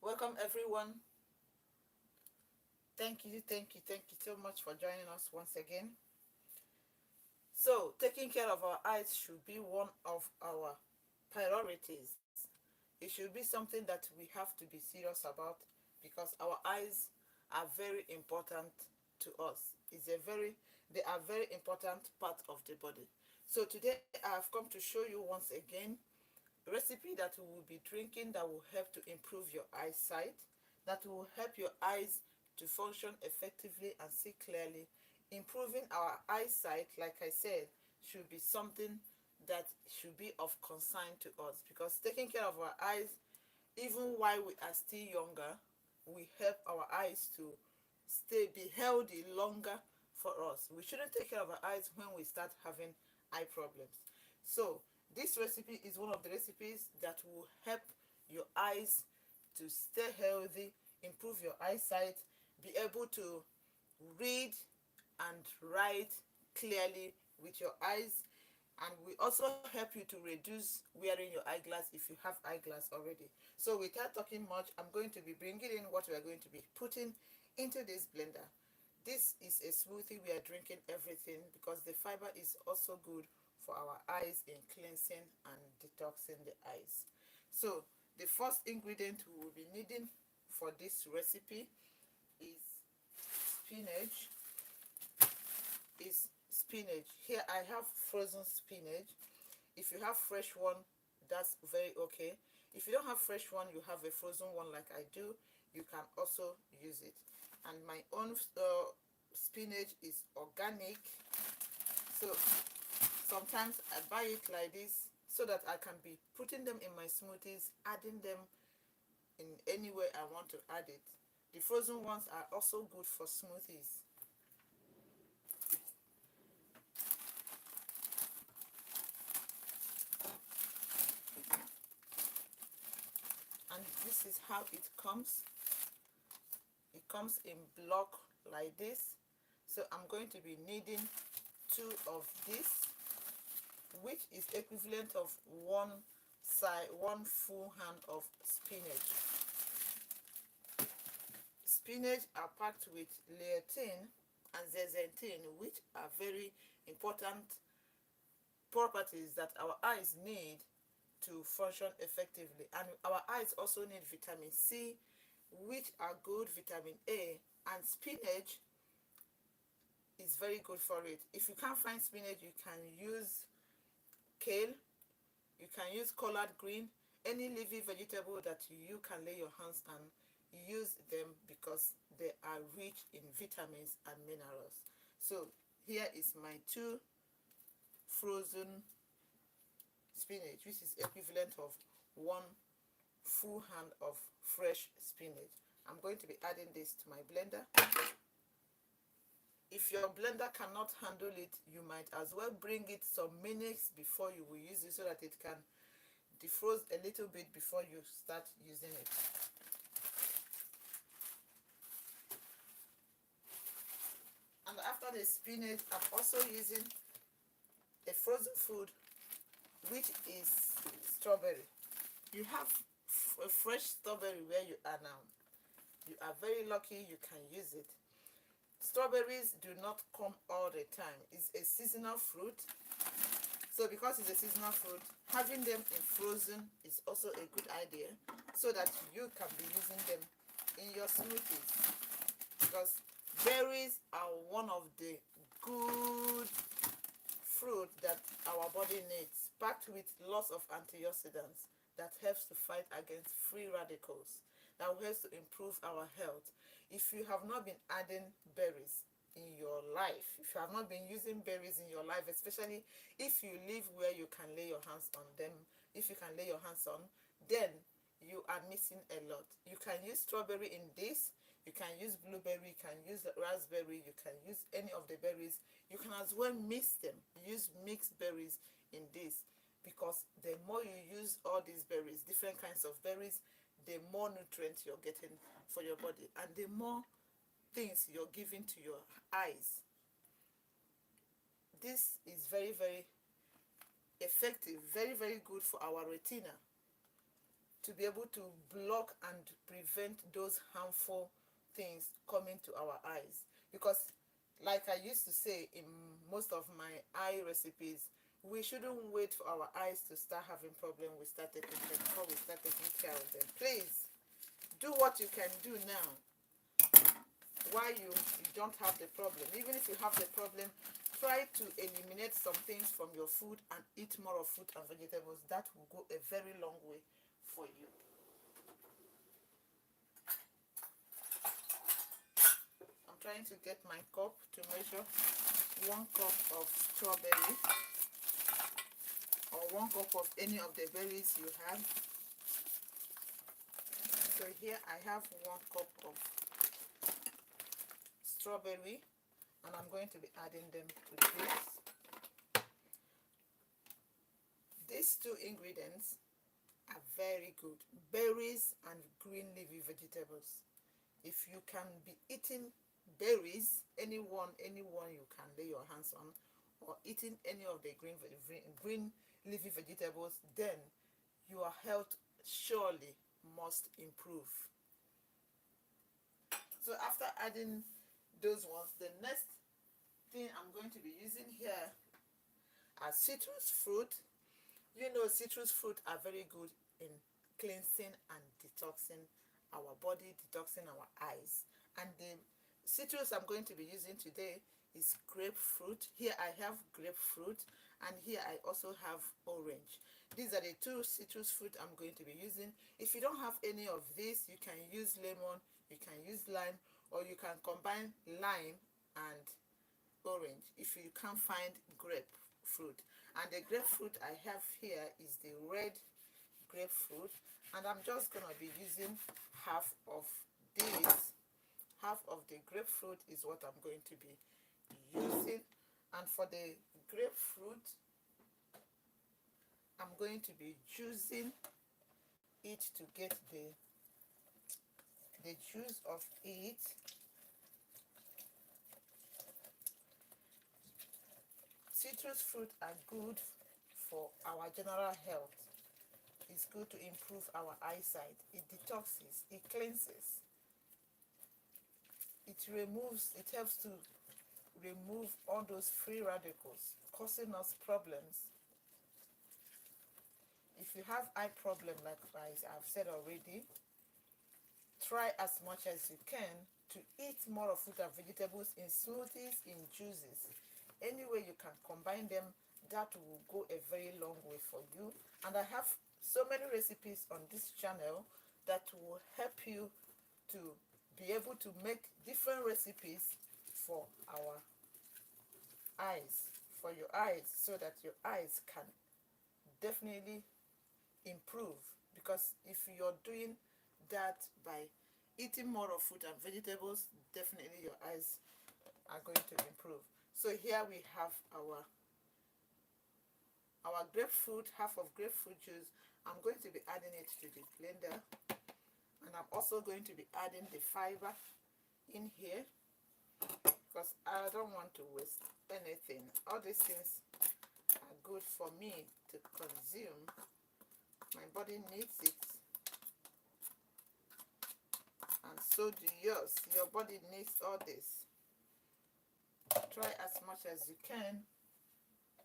Welcome everyone. Thank you so much for joining us once again. So, taking care of our eyes should be one of our priorities. It should be something that we have to be serious about because our eyes are very important to us. They are very important part of the body. So today I have come to show you once again recipe that we will be drinking that will help to improve your eyesight, that will help your eyes to function effectively and see clearly. Improving our eyesight, like I said, should be something that should be of concern to us because taking care of our eyes, even while we are still younger, we help our eyes to be healthy longer for us. We shouldn't take care of our eyes when we start having eye problems. So this recipe is one of the recipes that will help your eyes to stay healthy, improve your eyesight, be able to read and write clearly with your eyes, and we also help you to reduce wearing your eyeglass if you have eyeglass already. So without talking much, I'm going to be bringing in what we are going to be putting into this blender. This is a smoothie. We are drinking everything because the fiber is also good for our eyes in cleansing and detoxing the eyes. So the first ingredient we will be needing for this recipe is spinach. Here I have frozen spinach. If you have fresh one, that's very okay. If you don't have fresh one, you have a frozen one like I do, you can also use it. And my own spinach is organic, so sometimes I buy it like this so that I can be putting them in my smoothies, adding them in any way I want to add it. The frozen ones are also good for smoothies. And this is how it comes. It comes in block like this. So I'm going to be needing two of this, which is equivalent of one full hand of spinach. Spinach are packed with lutein and zeaxanthin, which are very important properties that our eyes need to function effectively. And our eyes also need vitamin C, which are good, vitamin A, and spinach is very good for it. If you can't find spinach, you can use kale, you can use collard green, any leafy vegetable that you can lay your hands on, use them because they are rich in vitamins and minerals. So here is my two frozen spinach, which is equivalent of one full hand of fresh spinach. I'm going to be adding this to my blender. If your blender cannot handle it, you might as well bring it some minutes before you will use it so that it can defrost a little bit before you start using it. And after the spinach, I'm also using a frozen food, which is strawberry. You have a fresh strawberry where you are now. You are very lucky you can use it. Strawberries do not come all the time. It's a seasonal fruit. So because it's a seasonal fruit, having them in frozen is also a good idea so that you can be using them in your smoothies. Because berries are one of the good fruit that our body needs, packed with lots of antioxidants that helps to fight against free radicals, that helps to improve our health. If you have not been adding berries in your life, if you have not been using berries in your life, especially if you live where you can lay your hands on them, if you can lay your hands on, then you are missing a lot. You can use strawberry in this, you can use blueberry, you can use raspberry, you can use any of the berries. You can as well mix them, use mixed berries in this, because the more you use all these berries, different kinds of berries, the more nutrients you're getting for your body and the more things you're giving to your eyes. This is very, very effective, very, very good for our retina to be able to block and prevent those harmful things coming to our eyes. Because like I used to say in most of my eye recipes, we shouldn't wait for our eyes to start having problem before we start taking care of them. Please do what you can do now while you don't have the problem. Even if you have the problem, try to eliminate some things from your food and eat more of fruit and vegetables. That will go a very long way for you. I'm trying to get my cup to measure 1 cup of strawberry, or 1 cup of any of the berries you have. So here I have 1 cup of strawberry, and I'm going to be adding them to this. These 2 ingredients are very good: berries and green leafy vegetables. If you can be eating berries, anyone you can lay your hands on, or eating any of the green leafy vegetables, then your health surely must improve. So after adding those ones, the next thing I'm going to be using here are citrus fruit. You know, citrus fruit are very good in cleansing and detoxing our body, detoxing our eyes. And the citrus I'm going to be using today is grapefruit. Here I have grapefruit, and here I also have orange. These are the 2 citrus fruit I'm going to be using. If you don't have any of these, you can use lemon, you can use lime, or you can combine lime and orange if you can't find grapefruit. And the grapefruit I have here is the red grapefruit, and I'm just gonna be using half of this. Half of the grapefruit is what I'm going to be using. And for the grapefruit, I'm going to be juicing it to get the juice of it. Citrus fruit are good for our general health. It's good to improve our eyesight. It detoxes, it cleanses, it helps to remove all those free radicals causing us problems. If you have eye problem, like I've said already, try as much as you can to eat more of fruit and vegetables in smoothies, in juices. Any way you can combine them, that will go a very long way for you. And I have so many recipes on this channel that will help you to be able to make different recipes for our eyes, for your eyes, so that your eyes can definitely improve. Because if you're doing that by eating more of fruit and vegetables, definitely your eyes are going to improve. So here we have our grapefruit, half of grapefruit juice. I'm going to be adding it to the blender, and I'm also going to be adding the fiber in here because I don't want to waste anything. All these things are good for me to consume. My body needs it, and so do yours. Your body needs all this. Try as much as you can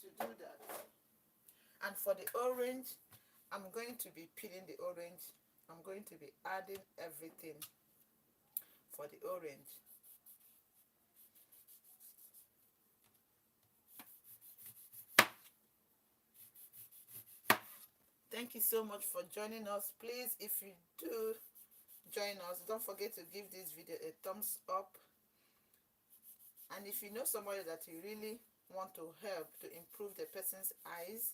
to do that. And for the orange, I'm going to be peeling the orange. I'm going to be adding everything for the orange. Thank you so much for joining us. Please, if you do join us, don't forget to give this video a thumbs up. And if you know somebody that you really want to help to improve the person's eyes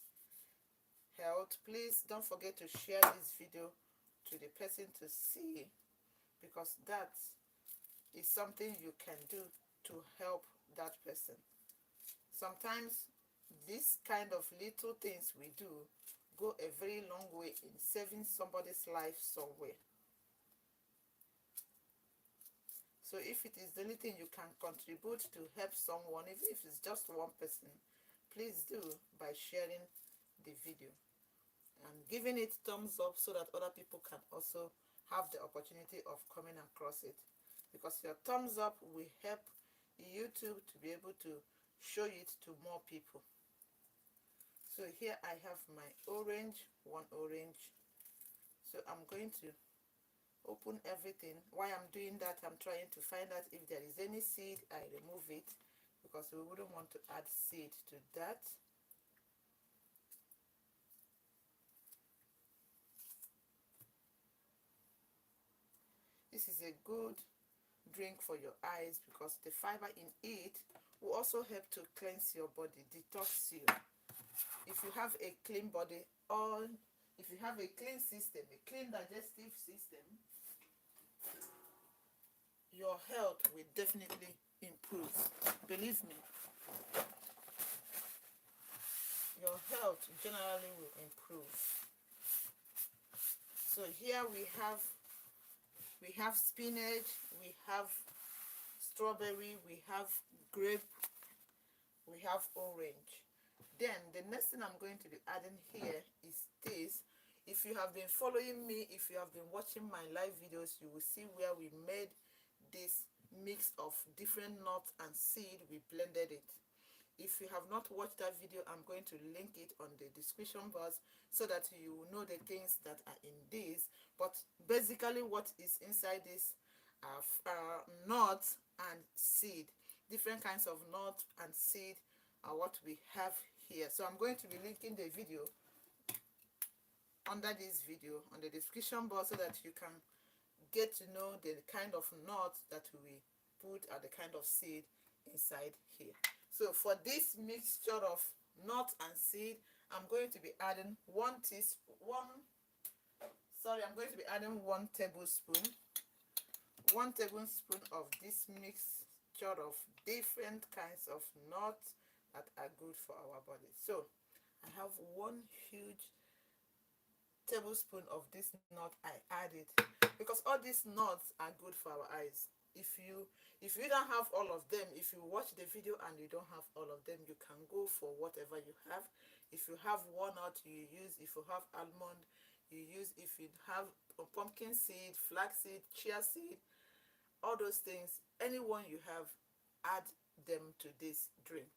health, please don't forget to share this video to the person to see, because that is something you can do to help that person. Sometimes this kind of little things we do go a very long way in saving somebody's life somewhere. So if it is the only thing you can contribute to help someone, even if it's just one person, please do by sharing the video. and giving it thumbs up so that other people can also have the opportunity of coming across it, because your thumbs up will help YouTube to be able to show it to more people. So here I have my orange, one orange. So I'm going to open everything. While I'm doing that, I'm trying to find out if there is any seed. I remove it because we wouldn't want to add seed to that. This is a good drink for your eyes because the fiber in it will also help to cleanse your body, detox you. If you have a clean body, or if you have a clean system, a clean digestive system, your health will definitely improve. Believe me, your health generally will improve. So here we have spinach, we have strawberry, we have grape, we have orange. Then the next thing I'm going to be adding here is this. If you have been following me, if you have been watching my live videos, you will see where we made this mix of different nuts and seed. We blended it. If you have not watched that video, I'm going to link it on the description box so that you will know the things that are in this. But basically what is inside this are nuts and seed. Different kinds of nuts and seed are what we have here. So I'm going to be linking the video under this video on the description box so that you can get to know the kind of nuts that we put and the kind of seed inside here. So for this mixture of nuts and seed, I'm going to be adding one tablespoon of this mixture of different kinds of nuts that are good for our body. So I have one huge tablespoon of this nut. I add it because all these nuts are good for our eyes. If you don't have all of them, if you watch the video and you don't have all of them, you can go for whatever you have. If you have walnut, you use. If you have almond, you use. If you have pumpkin seed, flax seed, chia seed, all those things, any one you have, add them to this drink.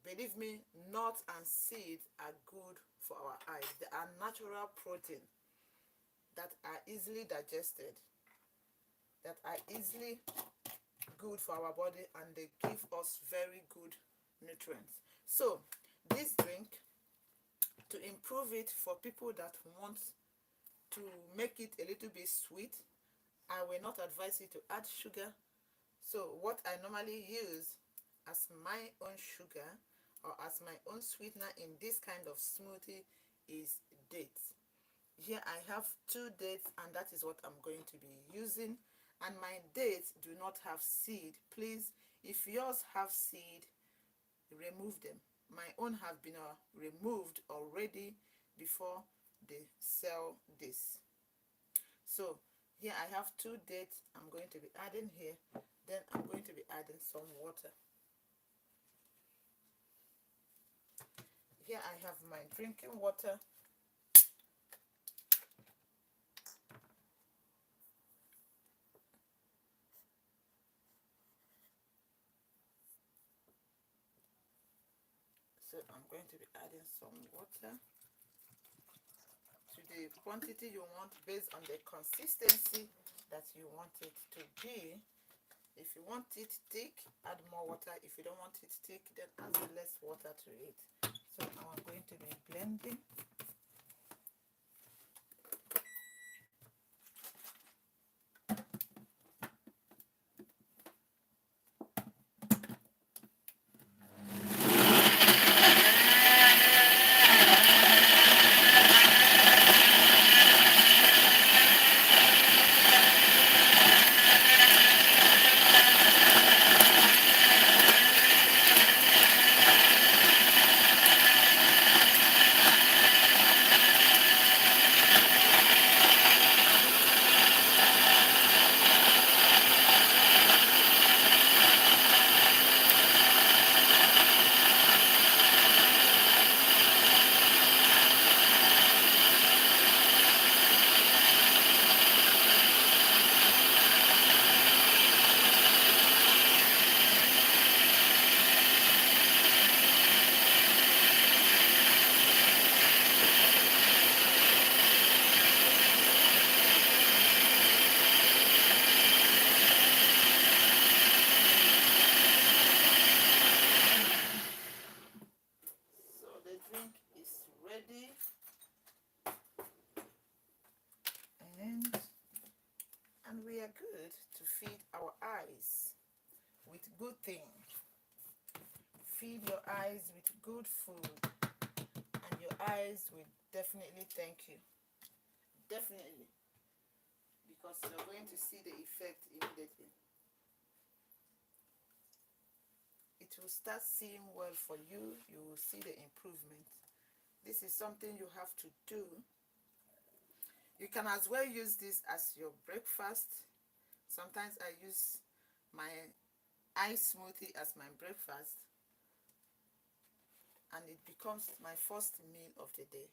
Believe me, nuts and seeds are good for our eyes. They are natural protein that are easily digested, that are easily good for our body, and they give us very good nutrients. So this drink, to improve it for people that want to make it a little bit sweet, I will not advise you to add sugar. So what I normally use as my own sugar or as my own sweetener in this kind of smoothie is dates. Here I have 2 dates, and that is what I'm going to be using. And my dates do not have seed. Please, if yours have seed, remove them. My own have been removed already before they sell this. So here I have 2 dates I'm going to be adding here. Then I'm going to be adding some water. Here I have my drinking water. So I'm going to be adding some water to the quantity you want based on the consistency that you want it to be. If you want it thick, add more water. If you don't want it thick, then add less water to it. So now I'm going to be blending. feed our eyes with good things. Feed your eyes with good food, and your eyes will definitely thank you. Definitely. Because you're going to see the effect immediately. It will start seeing well for you. You will see the improvement. This is something you have to do. You can as well use this as your breakfast. Sometimes I use my ice smoothie as my breakfast, and it becomes my first meal of the day.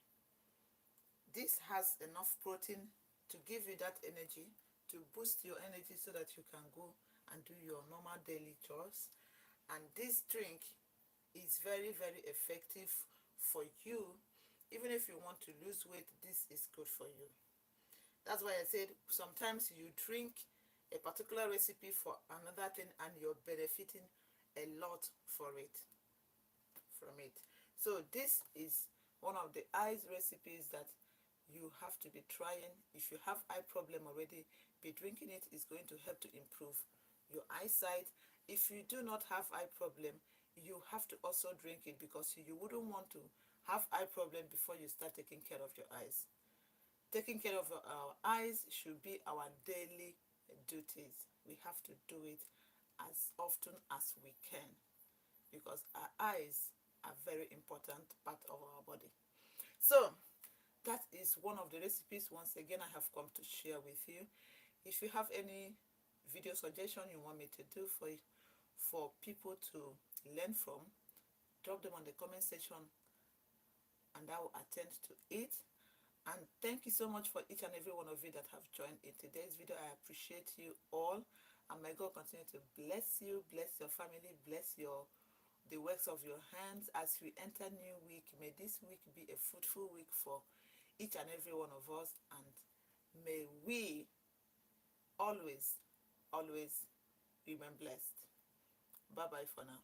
This has enough protein to give you that energy, to boost your energy so that you can go and do your normal daily chores. And this drink is very, very effective for you. Even if you want to lose weight, this is good for you. That's why I said sometimes you drink a particular recipe for another thing and you're benefiting a lot for it from it. So this is one of the eyes recipes that you have to be trying. If you have eye problem already, be drinking it. Is going to help to improve your eyesight. If you do not have eye problem, you have to also drink it, because you wouldn't want to have eye problem before you start taking care of your eyes. Taking care of our eyes should be our daily duties. We have to do it as often as we can, because our eyes are very important part of our body. So that is one of the recipes once again I have come to share with you. If you have any video suggestion you want me to do for people to learn from, drop them on the comment section and I will attend to it. And thank you so much for each and every one of you that have joined in today's video. I appreciate you all, and may God continue to bless you, bless your family, bless the works of your hands as we enter new week. May this week be a fruitful week for each and every one of us, and may we always remain blessed. Bye bye for now.